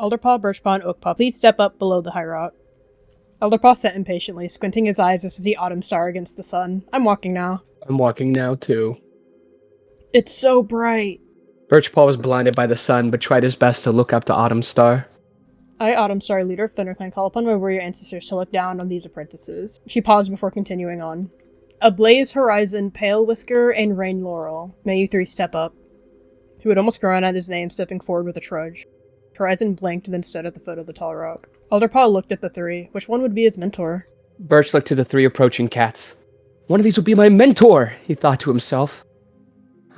Alderpaw, Birchpaw, and Oakpaw, please step up below the high rock. Alderpaw sat impatiently, squinting his eyes as to see Autumn Star against the sun. I'm walking now. I'm walking now, too. It's so bright. Birchpaw was blinded by the sun, but tried his best to look up to Autumn Star. I, Autumn Star, leader of ThunderClan, call upon my warrior ancestors to look down on these apprentices. She paused before continuing on. Ablaze Horizon, Pale Whisker, and Rain Laurel. May you three step up. He would almost groan at his name, stepping forward with a trudge. Horizon blinked and then stood at the foot of the tall rock. Alderpaw looked at the three. Which one would be his mentor? Birch looked to the three approaching cats. One of these will be my mentor, he thought to himself.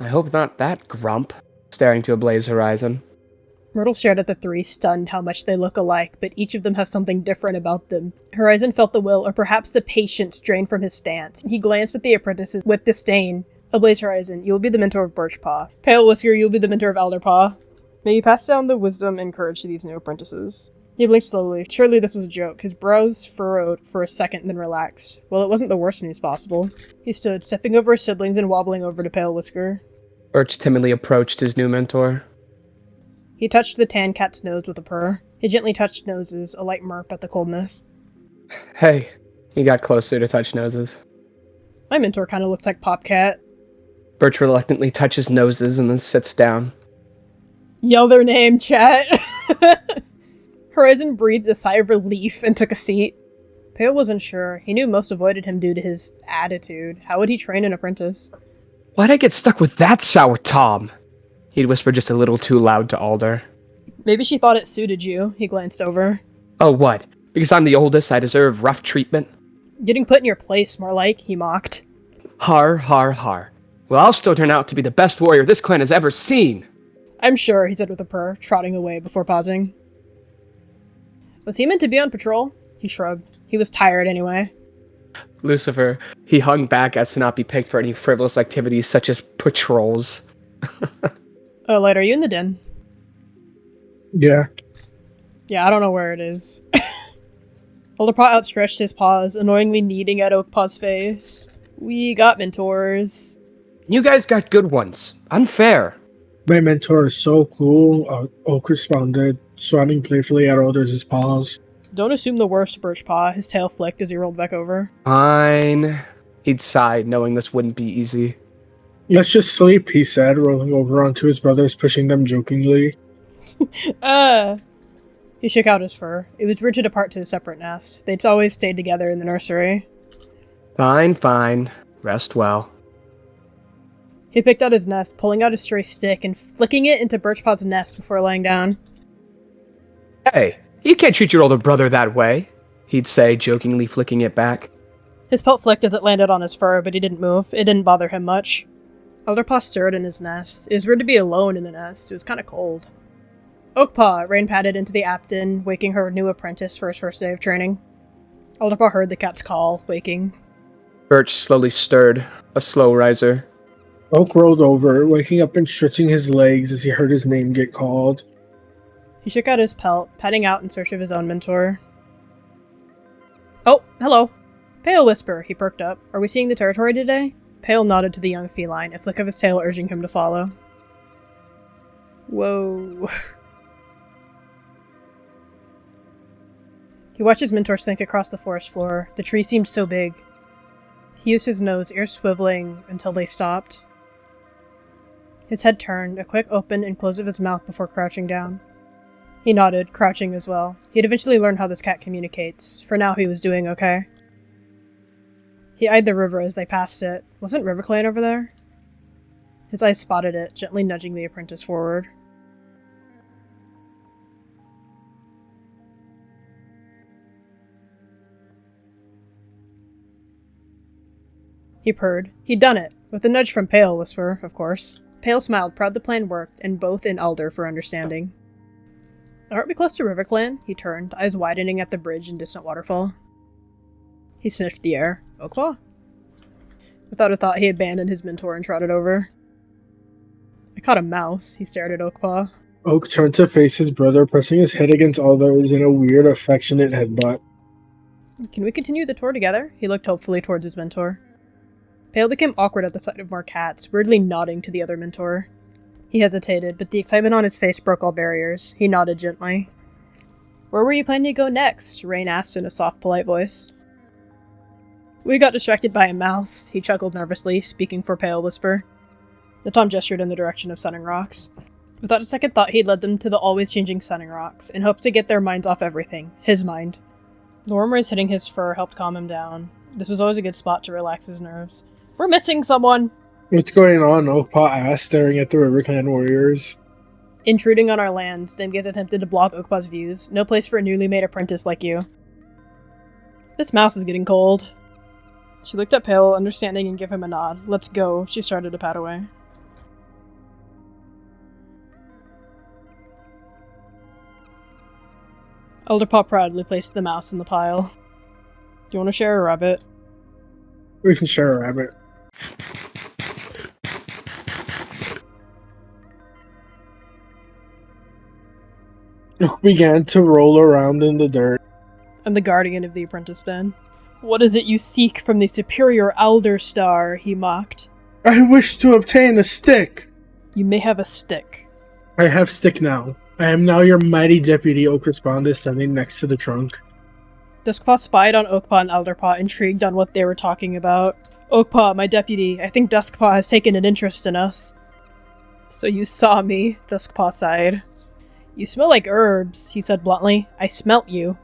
I hope not that grump, staring to Ablaze Horizon. Myrtle stared at the three, stunned how much they look alike, but each of them have something different about them. Horizon felt the will, or perhaps the patience, drain from his stance. He glanced at the apprentices with disdain. Ablaze Horizon, you will be the mentor of Birchpaw. Pale Whisker, you will be the mentor of Alderpaw. May you pass down the wisdom and courage to these new apprentices. He blinked slowly. Surely this was a joke. His brows furrowed for a second, then relaxed. Well, it wasn't the worst news possible. He stood, stepping over his siblings and wobbling over to Pale Whisker. Birch timidly approached his new mentor. He touched the tan cat's nose with a purr. He gently touched noses, a light murp at the coldness. Hey. He got closer to touch noses. My mentor kind of looks like Popcat. Birch reluctantly touches noses and then sits down. Yell their name, chat! Horizon breathed a sigh of relief and took a seat. Pale wasn't sure. He knew most avoided him due to his attitude. How would he train an apprentice? Why'd I get stuck with that sour Tom? He'd whisper just a little too loud to Alder. Maybe she thought it suited you, he glanced over. Oh, what? Because I'm the oldest, I deserve rough treatment? Getting put in your place, more like, he mocked. Har, har, har. Well, I'll still turn out to be the best warrior this clan has ever seen. I'm sure, he said with a purr, trotting away before pausing. Was he meant to be on patrol? He shrugged. He was tired anyway. Lucifer, he hung back as to not be picked for any frivolous activities such as patrols. Oh, Light, are you in the den? Yeah. Yeah, I don't know where it is. Alderpaw outstretched his paws, annoyingly kneading at Oakpaw's face. We got mentors. You guys got good ones. Unfair. My mentor is so cool, Oak responded, swatting playfully at Alder's paws. Don't assume the worst, Birchpaw. His tail flicked as he rolled back over. Fine. He'd sighed, knowing this wouldn't be easy. Let's just sleep, he said, rolling over onto his brothers, pushing them jokingly. He shook out his fur. It was rude to depart to a separate nest. They'd always stayed together in the nursery. Fine, fine. Rest well. He picked out his nest, pulling out a stray stick and flicking it into Birchpaw's nest before laying down. Hey, you can't treat your older brother that way, he'd say, jokingly flicking it back. His pelt flicked as it landed on his fur, but he didn't move. It didn't bother him much. Alderpaw stirred in his nest. It was weird to be alone in the nest. It was kind of cold. Oakpaw, Rain patted into the Apton, waking her new apprentice for his first day of training. Alderpaw heard the cat's call, waking. Birch slowly stirred, a slow riser. Oak rolled over, waking up and stretching his legs as he heard his name get called. He shook out his pelt, patting out in search of his own mentor. Oh, hello. Pale Whisper, he perked up. Are we seeing the territory today? Pale nodded to the young feline, a flick of his tail urging him to follow. Whoa. He watched his mentor slink across the forest floor. The tree seemed so big. He used his nose, ears swiveling, until they stopped. His head turned, a quick open and close of his mouth before crouching down. He nodded, crouching as well. He'd eventually learn how this cat communicates. For now, he was doing okay. He eyed the river as they passed it. Wasn't RiverClan over there? His eyes spotted it, gently nudging the apprentice forward. He purred. He'd done it, with a nudge from Pale Whisper, of course. Pale smiled, proud the plan worked, and both in Alder for understanding. Aren't we close to RiverClan? He turned, eyes widening at the bridge and distant waterfall. He sniffed the air. Oakpaw? Without a thought, he abandoned his mentor and trotted over. I caught a mouse. He stared at Oakpaw. Oak turned to face his brother, pressing his head against Alder's in a weird, affectionate headbutt. Can we continue the tour together? He looked hopefully towards his mentor. Pale became awkward at the sight of more cats, weirdly nodding to the other mentor. He hesitated, but the excitement on his face broke all barriers. He nodded gently. Where were you planning to go next? Rain asked in a soft, polite voice. We got distracted by a mouse, he chuckled nervously, speaking for Pale Whisper. The Tom gestured in the direction of Sunning Rocks. Without a second thought, he'd led them to the always-changing Sunning Rocks, in hopes to get their minds off everything. His mind. The warm rays hitting his fur helped calm him down. This was always a good spot to relax his nerves. We're missing someone! What's going on? Oakpaw asked, staring at the River Clan warriors. Intruding on our land, Stamgaze attempted to block Oakpaw's views. No place for a newly made apprentice like you. This mouse is getting cold. She looked at Pale, understanding, and gave him a nod. Let's go. She started to pat away. Alderpaw proudly placed the mouse in the pile. Do you want to share a rabbit? We can share a rabbit. Oak began to roll around in the dirt. I'm the guardian of the apprentice den. What is it you seek from the superior Alder Star? He mocked. I wish to obtain a stick. You may have a stick. I have stick now. I am now your mighty deputy, Oak responded, standing next to the trunk. Duskpaw spied on Oakpaw and Alderpaw, intrigued on what they were talking about. Oakpaw, my deputy, I think Duskpaw has taken an interest in us. So you saw me, Duskpaw sighed. You smell like herbs, he said bluntly. I smelt you.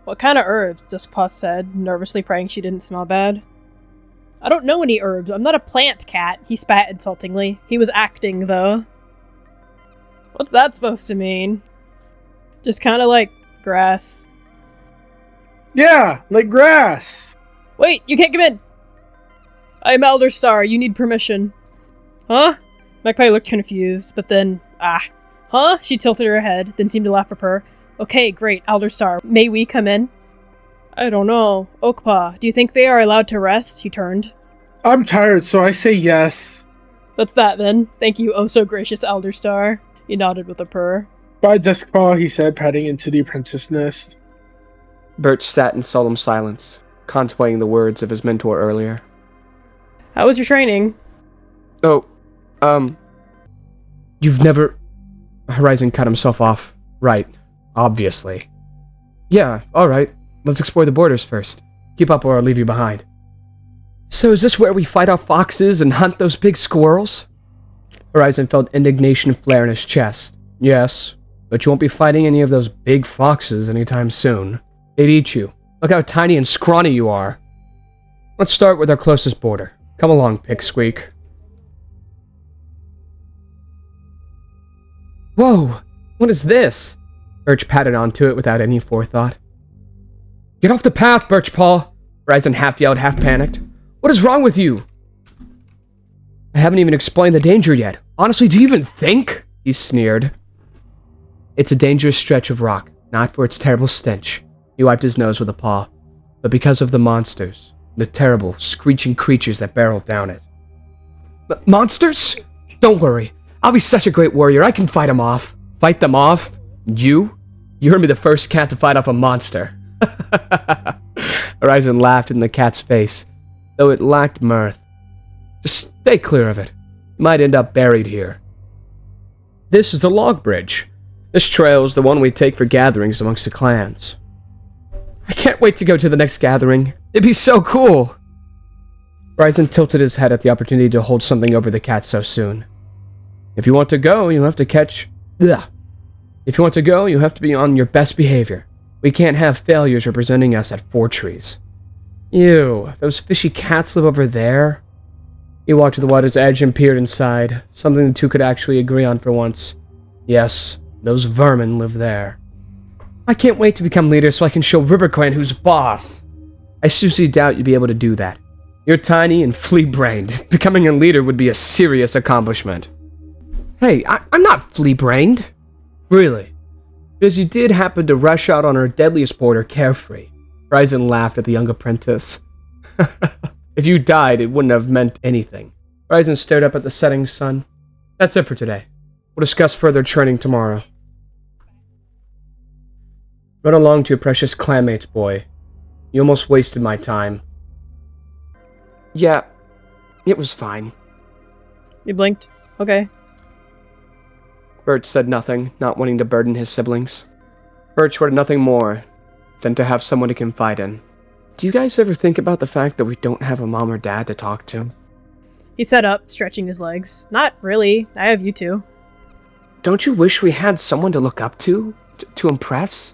What kind of herbs? Duskpaw said, nervously praying she didn't smell bad. I don't know any herbs. I'm not a plant cat, he spat insultingly. He was acting, though. What's that supposed to mean? Just kind of like grass. Yeah, like grass. Wait, you can't come in! I'm Elder Star, you need permission. Huh? Magpie looked confused, but then, Huh? She tilted her head, then seemed to laugh at her. Okay, great, Elder Star, may we come in? I don't know. Oakpaw, do you think they are allowed to rest? He turned. I'm tired, so I say yes. That's that then. Thank you, oh so gracious Elder Star. He nodded with a purr. Bye, Duskpaw, he said, patting into the apprentice nest. Birch sat in solemn silence, contemplating the words of his mentor earlier. How was your training? Oh, you've never... Horizon cut himself off. Right, obviously. Yeah, alright. Let's explore the borders first. Keep up or I'll leave you behind. So is this where we fight off foxes and hunt those big squirrels? Horizon felt indignation flare in his chest. Yes, but you won't be fighting any of those big foxes anytime soon. They'd eat you. Look how tiny and scrawny you are. Let's start with our closest border. Come along, Pipsqueak. Whoa! What is this? Birch patted onto it without any forethought. Get off the path, Birchpaw! Horizon half yelled, half panicked. What is wrong with you? I haven't even explained the danger yet. Honestly, do you even think? He sneered. It's a dangerous stretch of rock, not for its terrible stench. He wiped his nose with a paw, but because of the monsters, the terrible, screeching creatures that barreled down it. Monsters? Don't worry. I'll be such a great warrior, I can fight them off. Fight them off? You? You heard me the first cat to fight off a monster. Horizon laughed in the cat's face, though it lacked mirth. Just stay clear of it. You might end up buried here. This is the log bridge. This trail is the one we take for gatherings amongst the clans. I can't wait to go to the next gathering. It'd be so cool. Horizon tilted his head at the opportunity to hold something over the cat so soon. If you want to go, you'll have to If you want to go, you'll have to be on your best behavior. We can't have failures representing us at Four Trees. Ew, those fishy cats live over there? He walked to the water's edge and peered inside, something the two could actually agree on for once. Yes, those vermin live there. I can't wait to become leader so I can show RiverClan who's boss. I seriously doubt you'd be able to do that. You're tiny and flea-brained. Becoming a leader would be a serious accomplishment. Hey, I'm not flea-brained. Really? Because you did happen to rush out on our deadliest border carefree. Horizon laughed at the young apprentice. If you died, it wouldn't have meant anything. Horizon stared up at the setting sun. That's it for today. We'll discuss further training tomorrow. Run along to your precious clanmates, boy. You almost wasted my time. Yeah, it was fine. You blinked. Okay. Birch said nothing, not wanting to burden his siblings. Birch wanted nothing more than to have someone to confide in. Do you guys ever think about the fact that we don't have a mom or dad to talk to? He sat up, stretching his legs. Not really. I have you two. Don't you wish we had someone to look up to impress?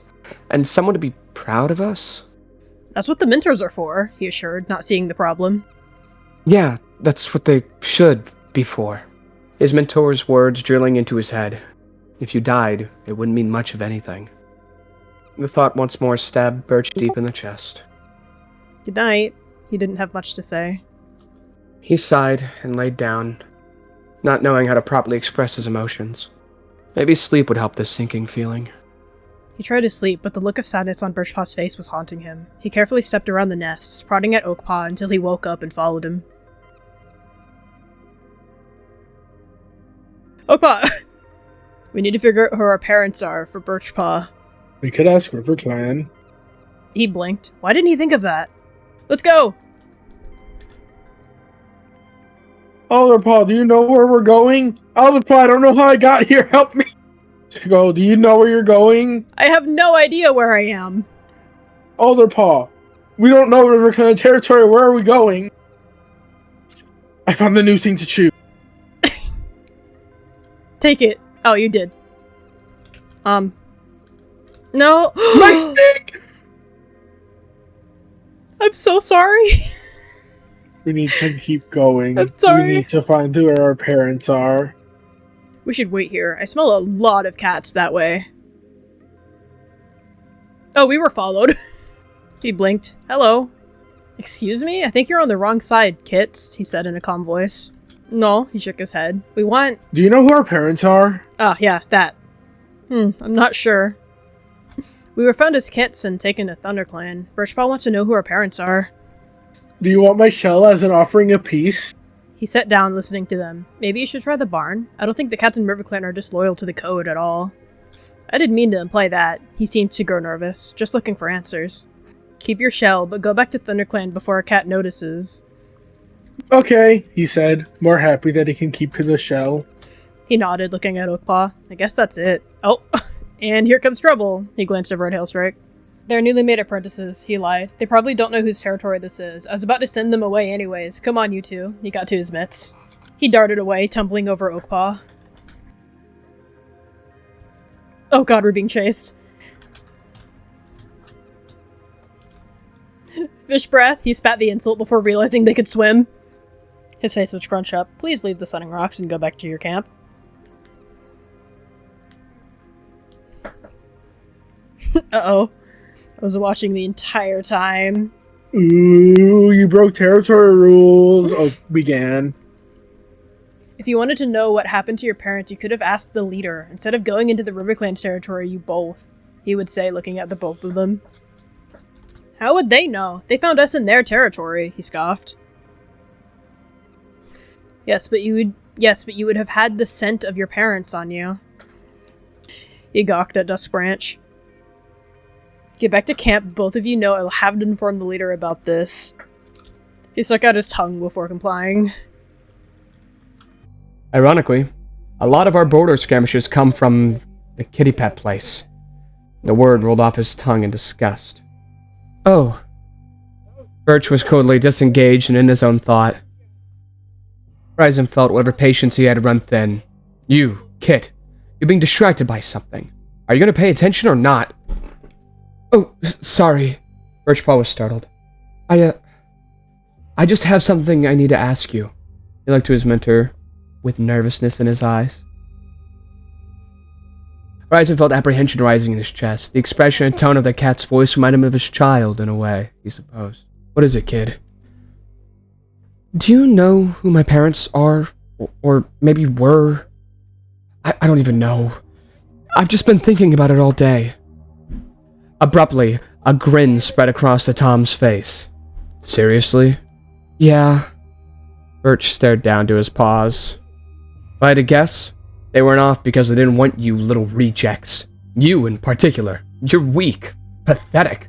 And someone to be proud of us? That's what the mentors are for, he assured, not seeing the problem. Yeah, that's what they should be for. His mentor's words drilling into his head. If you died, it wouldn't mean much of anything. The thought once more stabbed Birch deep in the chest. Good night. He didn't have much to say. He sighed and laid down, not knowing how to properly express his emotions. Maybe sleep would help this sinking feeling. He tried to sleep, but the look of sadness on Birchpaw's face was haunting him. He carefully stepped around the nests, prodding at Oakpaw until he woke up and followed him. Oakpaw! We need to figure out who our parents are for Birchpaw. We could ask River Clan. He blinked. Why didn't he think of that? Let's go! Alderpaw, do you know where we're going? Alderpaw, I don't know how I got here. Help me. Go. Do you know where you're going? I have no idea where I am. Alderpaw, we don't know River Clan territory. Where are we going? I found the new thing to choose. Take it. Oh, you did. No. My stick! I'm so sorry. We need to keep going. I'm sorry. We need to find who our parents are. We should wait here. I smell a lot of cats that way. Oh, we were followed. He blinked. Hello. Excuse me? I think you're on the wrong side, Kits, he said in a calm voice. No, he shook his head. We want... Do you know who our parents are? Oh, yeah, that. I'm not sure. We were found as kits and taken to ThunderClan. Birchpaw wants to know who our parents are. Do you want my shell as an offering of peace? He sat down listening to them. Maybe you should try the barn. I don't think the cats in RiverClan are disloyal to the code at all. I didn't mean to imply that. He seemed to grow nervous, just looking for answers. Keep your shell, but go back to ThunderClan before a cat notices. Okay, he said, more happy that he can keep to the shell. He nodded, looking at Oakpaw. I guess that's it. Oh, and here comes trouble. He glanced over at Hailstrike. They're newly made apprentices, he lied. They probably don't know whose territory this is. I was about to send them away anyways. Come on, you two. He got to his mitts. He darted away, tumbling over Oakpaw. Oh god, we're being chased. Fish breath. He spat the insult before realizing they could swim. His face would scrunch up. Please leave the Sunning Rocks and go back to your camp. Uh-oh. I was watching the entire time. Ooh, you broke territory rules. Oak began. If you wanted to know what happened to your parents, you could have asked the leader, instead of going into the RiverClan's territory, you both, he would say, looking at the both of them. How would they know? They found us in their territory, he scoffed. Yes, but you would have had the scent of your parents on you. He gawked at Dusk Branch. Get back to camp, both of you know I'll have to inform the leader about this. He stuck out his tongue before complying. Ironically, a lot of our border skirmishes come from the kitty pet place. The word rolled off his tongue in disgust. Oh. Birch was coldly disengaged and in his own thought. Ryzen felt whatever patience he had run thin. You, Kit, you're being distracted by something. Are you going to pay attention or not? Oh, sorry. Birchpaw was startled. I just have something I need to ask you. He looked to his mentor, with nervousness in his eyes. Ryzen felt apprehension rising in his chest. The expression and tone of the cat's voice reminded him of his child, in a way, he supposed. What is it, kid? Do you know who my parents are? Or maybe were? I don't even know. I've just been thinking about it all day. Abruptly, a grin spread across the Tom's face. Seriously? Yeah. Birch stared down to his paws. If I had to guess, they weren't off because they didn't want you little rejects. You in particular. You're weak. Pathetic.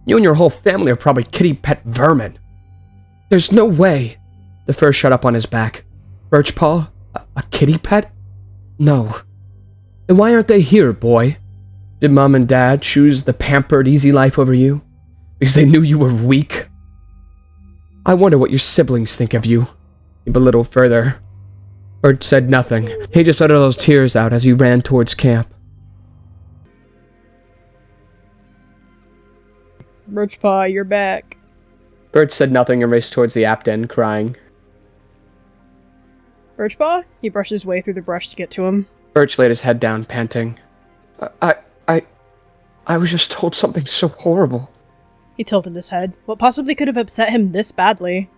You and your whole family are probably kitty pet vermin. There's no way. The fur shut up on his back. Birchpaw? A kitty pet? No. Then why aren't they here, boy? Did Mom and Dad choose the pampered, easy life over you? Because they knew you were weak? I wonder what your siblings think of you. He belittled further. Bert said nothing. He just let all those tears out as he ran towards camp. Birchpaw, you're back. Bert said nothing and raced towards the app den, crying. Birchpaw? He brushed his way through the brush to get to him. Birch laid his head down, panting. I was just told something so horrible. He tilted his head. What possibly could have upset him this badly?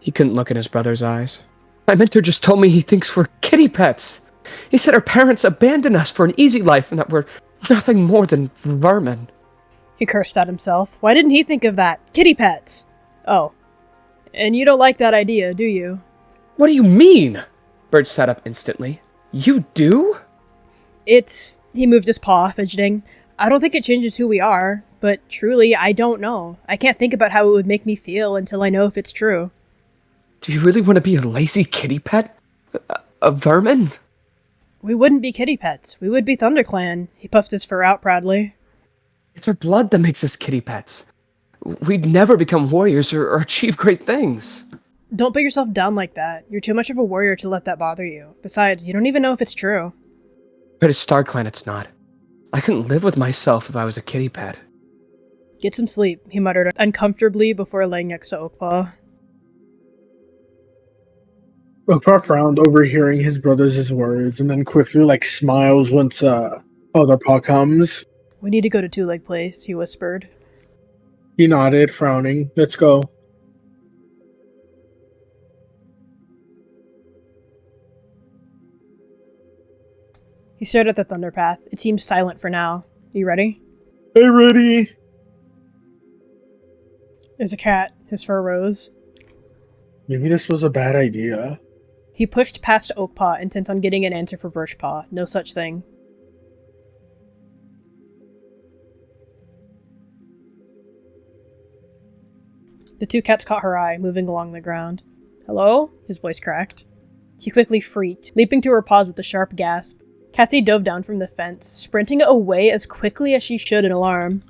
He couldn't look in his brother's eyes. My mentor just told me he thinks we're kitty pets. He said our parents abandoned us for an easy life and that we're nothing more than vermin. He cursed at himself. Why didn't he think of that? Kitty pets! Oh. And you don't like that idea, do you? What do you mean? Birch sat up instantly. You do? He moved his paw, fidgeting. I don't think it changes who we are, but truly, I don't know. I can't think about how it would make me feel until I know if it's true. Do you really want to be a lazy kitty pet? A vermin? We wouldn't be kitty pets. We would be ThunderClan. He puffed his fur out proudly. It's our blood that makes us kitty pets. We'd never become warriors or achieve great things. Don't put yourself down like that. You're too much of a warrior to let that bother you. Besides, you don't even know if it's true. But at StarClan it's not. I couldn't live with myself if I was a kitty pet. Get some sleep, he muttered uncomfortably before laying next to Oakpaw. Oakpaw frowned, overhearing his brother's words, and then quickly, smiles once, Alderpaw comes. We need to go to Two-Leg Place, he whispered. He nodded, frowning. Let's go. He stared at the thunder path. It seemed silent for now. You ready? Hey, ready. There's a cat. His fur rose. Maybe this was a bad idea. He pushed past Oakpaw, intent on getting an answer for Birchpaw. No such thing. The two cats caught her eye, moving along the ground. Hello? His voice cracked. She quickly freaked, leaping to her paws with a sharp gasp. Cassie dove down from the fence, sprinting away as quickly as she should in alarm.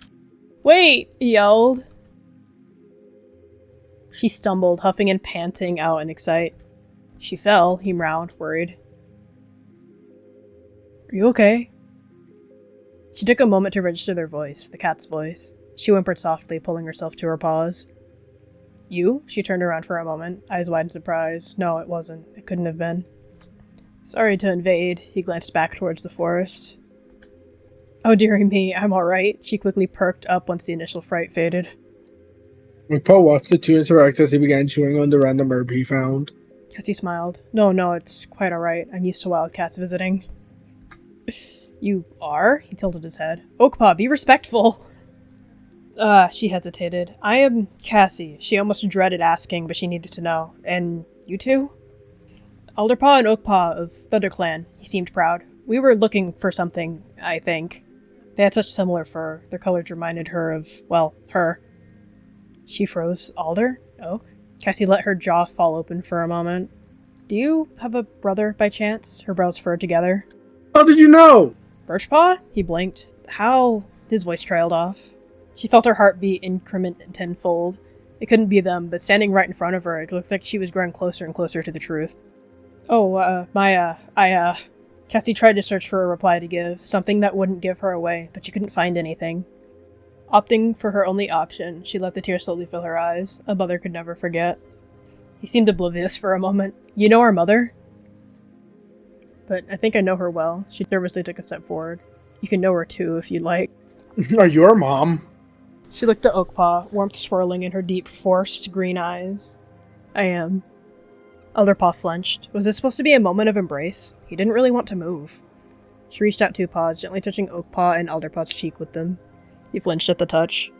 Wait! He yelled. She stumbled, huffing and panting out in excite. She fell, he meowed, worried. Are you okay? She took a moment to register their voice, the cat's voice. She whimpered softly, pulling herself to her paws. You? She turned around for a moment, eyes wide in surprise. No, it wasn't. It couldn't have been. Sorry to invade. He glanced back towards the forest. Oh, dearie me, I'm alright. She quickly perked up once the initial fright faded. Oakpaw watched the two interact as he began chewing on the random herb he found. Cassie smiled. No, it's quite alright. I'm used to wildcats visiting. You are? He tilted his head. Oakpaw, be respectful! She hesitated. I am Cassie. She almost dreaded asking, but she needed to know. And you two? Alderpaw and Oakpaw of ThunderClan. He seemed proud. We were looking for something, I think. They had such similar fur. Their colors reminded her of, well, her. She froze. Alder? Oak? Cassie let her jaw fall open for a moment. Do you have a brother, by chance? Her brows furrowed together. How did you know? Birchpaw? He blinked. How? His voice trailed off. She felt her heartbeat increment tenfold. It couldn't be them, but standing right in front of her, it looked like she was growing closer and closer to the truth. Cassie tried to search for a reply to give, something that wouldn't give her away, but she couldn't find anything. Opting for her only option, she let the tears slowly fill her eyes. A mother could never forget. He seemed oblivious for a moment. You know our mother? But I think I know her well. She nervously took a step forward. You can know her too, if you'd like. Are you her mom? She looked at Oakpaw, warmth swirling in her deep, forced green eyes. I am. Alderpaw flinched. Was this supposed to be a moment of embrace? He didn't really want to move. She reached out two paws, gently touching Oakpaw and Alderpaw's cheek with them. He flinched at the touch.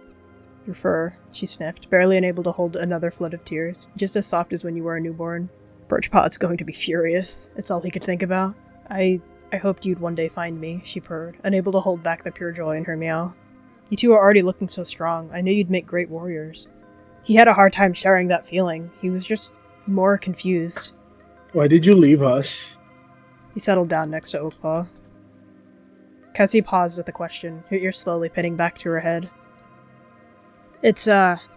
Your fur, she sniffed, barely unable to hold another flood of tears, just as soft as when you were a newborn. Birchpaw's going to be furious. It's all he could think about. I hoped you'd one day find me, she purred, unable to hold back the pure joy in her meow. You two are already looking so strong. I knew you'd make great warriors. He had a hard time sharing that feeling. He was just more confused. Why did you leave us? He settled down next to Oakpaw. Cassie paused at the question, her ears slowly pinning back to her head. It's,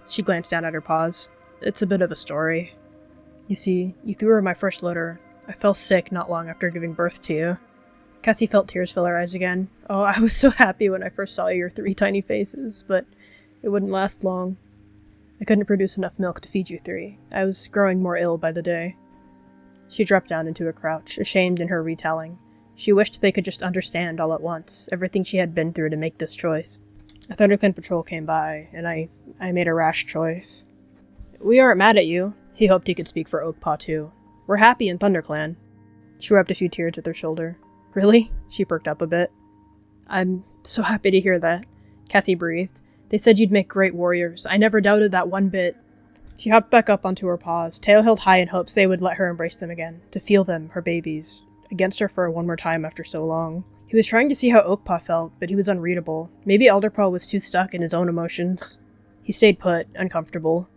she glanced down at her paws. It's a bit of a story. You see, you threw her my first litter. I fell sick not long after giving birth to you. Cassie felt tears fill her eyes again. Oh, I was so happy when I first saw your 3 tiny faces, but it wouldn't last long. I couldn't produce enough milk to feed you 3. I was growing more ill by the day. She dropped down into a crouch, ashamed in her retelling. She wished they could just understand all at once, everything she had been through to make this choice. A ThunderClan patrol came by, and I made a rash choice. We aren't mad at you. He hoped he could speak for Oakpaw too. We're happy in ThunderClan. She wiped a few tears with her shoulder. Really? She perked up a bit. I'm so happy to hear that. Cassie breathed. They said you'd make great warriors. I never doubted that one bit. She hopped back up onto her paws, tail held high in hopes they would let her embrace them again, to feel them, her babies, against her fur one more time after so long. He was trying to see how Oakpaw felt, but he was unreadable. Maybe Alderpaw was too stuck in his own emotions. He stayed put, uncomfortable.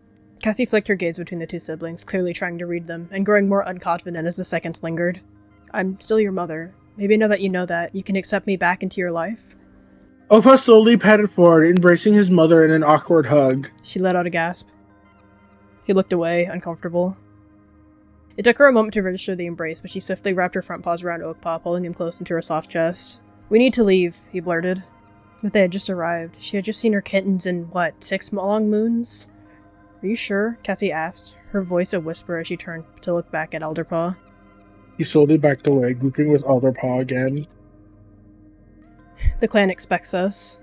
Cassie flicked her gaze between the 2 siblings, clearly trying to read them, and growing more unconfident as the seconds lingered. I'm still your mother. Maybe now that you know that, you can accept me back into your life? Oakpaw slowly padded forward, embracing his mother in an awkward hug. She let out a gasp. He looked away, uncomfortable. It took her a moment to register the embrace, but she swiftly wrapped her front paws around Oakpaw, pulling him close into her soft chest. We need to leave, he blurted. But they had just arrived. She had just seen her kittens in, 6 long moons? Are you sure? Cassie asked, her voice a whisper as she turned to look back at Alderpaw. He slowly backed away, grouping with Alderpaw again. The clan expects us.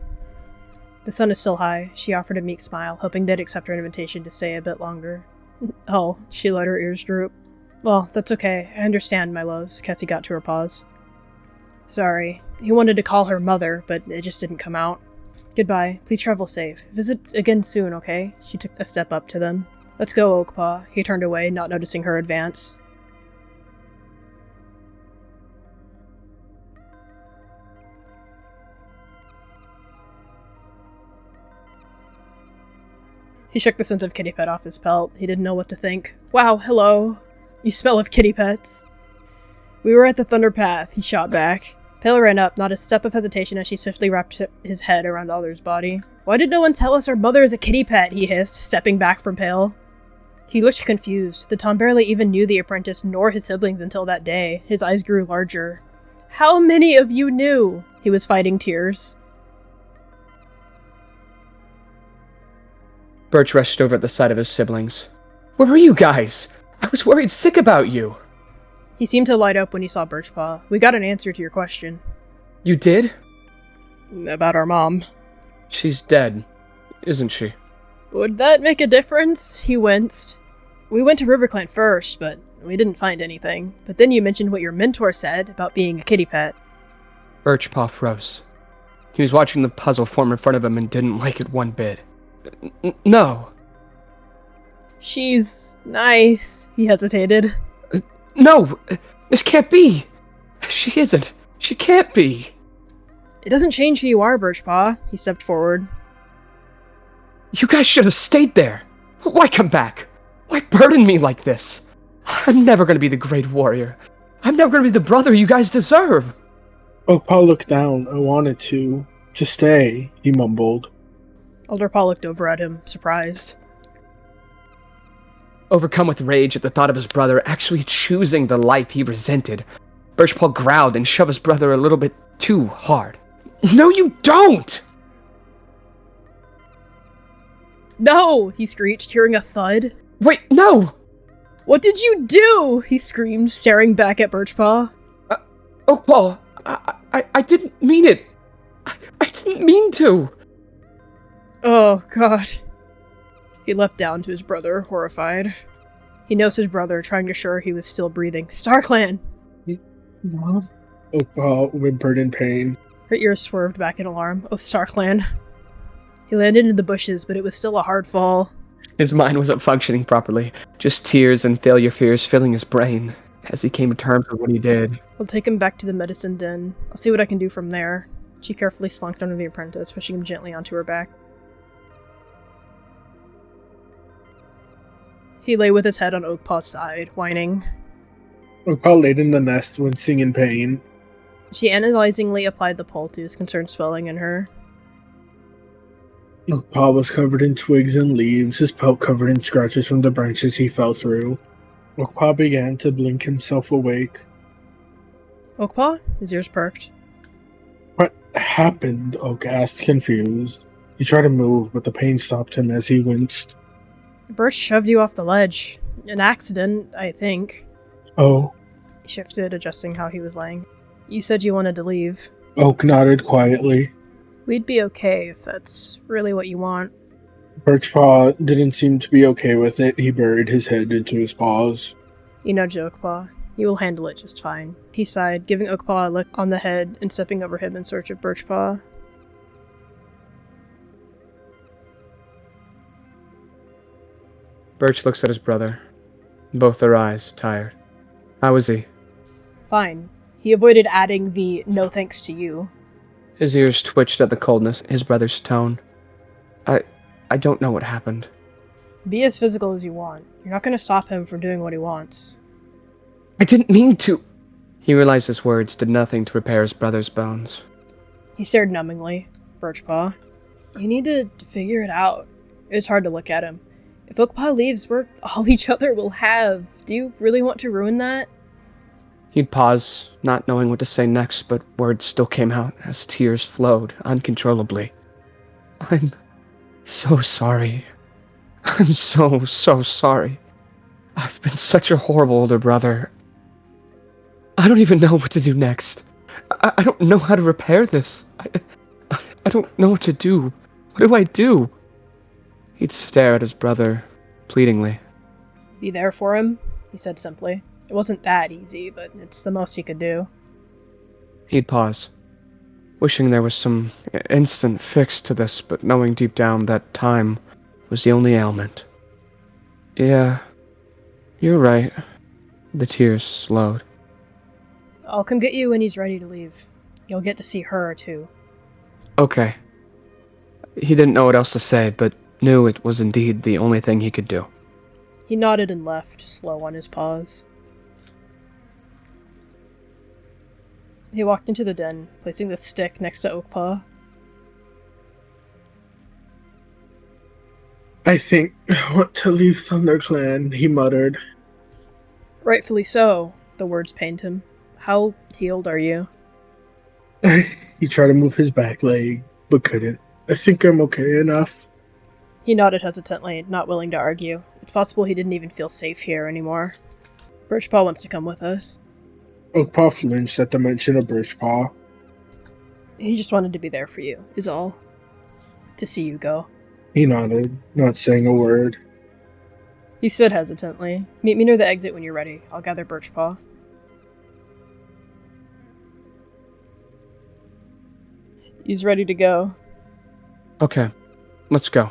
The sun is still high. She offered a meek smile, hoping they'd accept her invitation to stay a bit longer. Oh, she let her ears droop. Well, that's okay. I understand, my loves. Cassie got to her paws. Sorry. He wanted to call her mother, but it just didn't come out. Goodbye. Please travel safe. Visit again soon, okay? She took a step up to them. Let's go, Oakpaw. He turned away, not noticing her advance. He shook the scent of kitty pet off his pelt. He didn't know what to think. Wow, hello. You smell of kitty pets. We were at the Thunder Path, he shot back. Pale ran up, not a step of hesitation as she swiftly wrapped his head around Alder's body. Why did no one tell us our mother is a kitty pet, he hissed, stepping back from Pale. He looked confused. The Tom barely even knew the apprentice nor his siblings until that day. His eyes grew larger. How many of you knew? He was fighting tears. Birch rushed over at the sight of his siblings. Where were you guys? I was worried sick about you. He seemed to light up when he saw Birchpaw. We got an answer to your question. You did? About our mom. She's dead, isn't she? Would that make a difference? He winced. We went to RiverClan first, but we didn't find anything. But then you mentioned what your mentor said about being a kitty pet. Birchpaw froze. He was watching the puzzle form in front of him and didn't like it one bit. No. She's nice, he hesitated. No! This can't be! She isn't. She can't be! It doesn't change who you are, Birchpaw. He stepped forward. You guys should have stayed there! Why come back? Why burden me like this? I'm never gonna be the great warrior. I'm never gonna be the brother you guys deserve! Oakpaw looked down. I wanted to stay, he mumbled. Alderpaw looked over at him, surprised. Overcome with rage at the thought of his brother actually choosing the life he resented, Birchpaw growled and shoved his brother a little bit too hard. No, you don't! No! He screeched, hearing a thud. Wait, no! What did you do? He screamed, staring back at Birchpaw. Oakpaw, I didn't mean it. I didn't mean to. Oh, God. He leapt down to his brother, horrified. He nosed his brother, trying to assure he was still breathing. StarClan! Mom? Oakpaw whimpered in pain. Her ears swerved back in alarm. Oh, StarClan. He landed in the bushes, but it was still a hard fall. His mind wasn't functioning properly. Just tears and failure fears filling his brain as he came to terms with what he did. I'll take him back to the medicine den. I'll see what I can do from there. She carefully slunked under the apprentice, pushing him gently onto her back. He lay with his head on Oakpaw's side, whining. Oakpaw laid in the nest, wincing in pain. She analyzingly applied the poultice, concerned swelling in her. Oakpaw was covered in twigs and leaves, his pelt covered in scratches from the branches he fell through. Oakpaw began to blink himself awake. Oakpaw? His ears perked. What happened? Oak asked, confused. He tried to move, but the pain stopped him as he winced. Birch shoved you off the ledge. An accident, I think. Oh. He shifted, adjusting how he was laying. You said you wanted to leave. Oak nodded quietly. We'd be okay if that's really what you want. Birchpaw didn't seem to be okay with it. He buried his head into his paws. You nudged Oakpaw. You will handle it just fine. He sighed, giving Oakpaw a lick on the head and stepping over him in search of Birchpaw. Birch looks at his brother, both their eyes tired. How is he? Fine. He avoided adding the no thanks to you. His ears twitched at the coldness in his brother's tone. I don't know what happened. Be as physical as you want. You're not going to stop him from doing what he wants. I didn't mean to! He realized his words did nothing to repair his brother's bones. He stared numbingly. Birchpaw. You need to figure it out. It's hard to look at him. If Oakpaw leaves, we're all each other will have. Do you really want to ruin that? He'd pause, not knowing what to say next, but words still came out as tears flowed uncontrollably. I'm so sorry. I'm so sorry. I've been such a horrible older brother. I don't even know what to do next. I don't know how to repair this. I don't know what to do. What do I do? He'd stare at his brother, pleadingly. Be there for him, he said simply. It wasn't that easy, but it's the most he could do. He'd pause, wishing there was some instant fix to this, but knowing deep down that time was the only ailment. Yeah, you're right. The tears slowed. I'll come get you when he's ready to leave. You'll get to see her, too. Okay. He didn't know what else to say, but knew it was indeed the only thing he could do. He nodded and left, slow on his paws. He walked into the den, placing the stick next to Oakpaw. I think I want to leave ThunderClan, he muttered. Rightfully so, the words pained him. How healed are you? He tried to move his back leg, but couldn't. I think I'm okay enough. He nodded hesitantly, not willing to argue. It's possible he didn't even feel safe here anymore. Birchpaw wants to come with us. Oakpaw flinched at the mention of Birchpaw. He just wanted to be there for you, is all. To see you go. He nodded, not saying a word. He stood hesitantly. Meet me near the exit when you're ready. I'll gather Birchpaw. He's ready to go. Okay, let's go.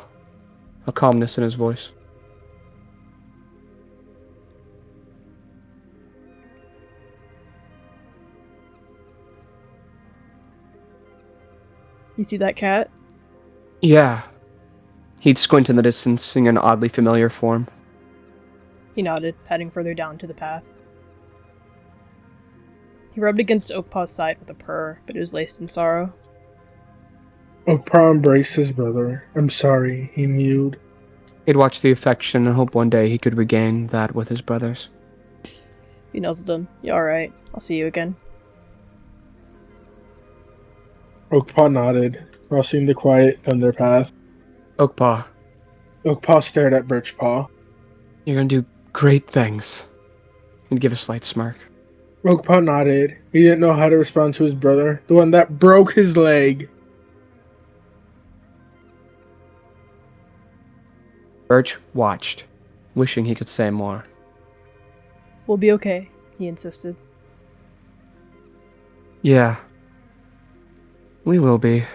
A calmness in his voice. You see that cat? Yeah. He'd squint in the distance, seeing an oddly familiar form. He nodded, heading further down to the path. He rubbed against Oakpaw's side with a purr, but it was laced in sorrow. Oakpaw embraced his brother. I'm sorry, he mewed. He'd watch the affection and hope one day he could regain that with his brothers. He nuzzled him. You alright? I'll see you again. Oakpaw nodded, crossing the quiet thunder path. Oakpaw, Oakpaw stared at Birchpaw. you're gonna do great things. He'd give a slight smirk. Oakpaw nodded. He didn't know how to respond to his brother, the one that broke his leg. Birch watched, wishing he could say more. We'll be okay, he insisted. Yeah. We will be.